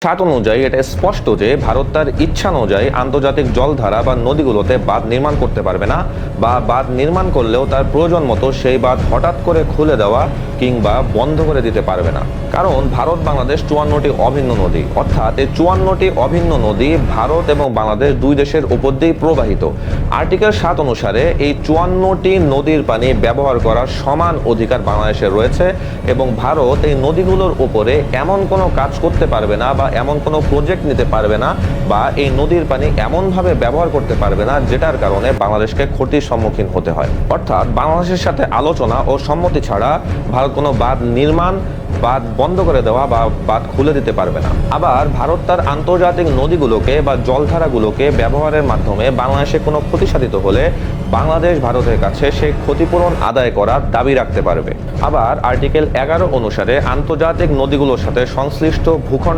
সাত অনুযায়ী এটা স্পষ্ট যে ভারত তার ইচ্ছা অনুযায়ী আন্তর্জাতিক জলধারা বা নদীগুলোতে বাঁধ নির্মাণ করতে পারবে না, বা বাঁধ নির্মাণ করলেও তার প্রয়োজন মতো সেই বাঁধ হঠাৎ করে খুলে দেওয়া কিংবা বন্ধ করে দিতে পারবে না। কারণ ভারত বাংলাদেশ 54টি অভিন্ন নদী, অর্থাৎ এই 54টি অভিন্ন নদী ভারত এবং বাংলাদেশ দুই দেশের উপর দিয়ে প্রবাহিত। আর্টিকেল 7 অনুসারে এই 54টি নদীর পানি ব্যবহার করার সমান অধিকার বাংলাদেশের রয়েছে, এবং ভারত এই নদীগুলোর উপরে এমন কোনো কাজ করতে পারবে না বা এমন কোনো প্রজেক্ট নিতে পারবে না বা এই নদীর পানি এমনভাবে ব্যবহার করতে পারবে না যেটার কারণে বাংলাদেশকে ক্ষতির সম্মুখীন হতে হয়। অর্থাৎ বাংলাদেশের সাথে আলোচনা ও সম্মতি ছাড়া ভারত কোনো বাঁধ নির্মাণ, বাঁধ বন্ধ করে দেওয়া বা বাঁধ খুলে দিতে পারবে না। আবার ভারত তার আন্তর্জাতিক নদীগুলোকে বা জলধারাগুলোকে ব্যবহারের মাধ্যমে বাংলাদেশে কোনো ক্ষতি সাধিত হলে বাংলাদেশ ভারতের কাছে সেই ক্ষতিপূরণ আদায় করার দাবি রাখতে পারবে। আবার আর্টিকেল 11 অনুসারে আন্তর্জাতিক নদীগুলোর সাথে সংশ্লিষ্ট ভূখণ্ড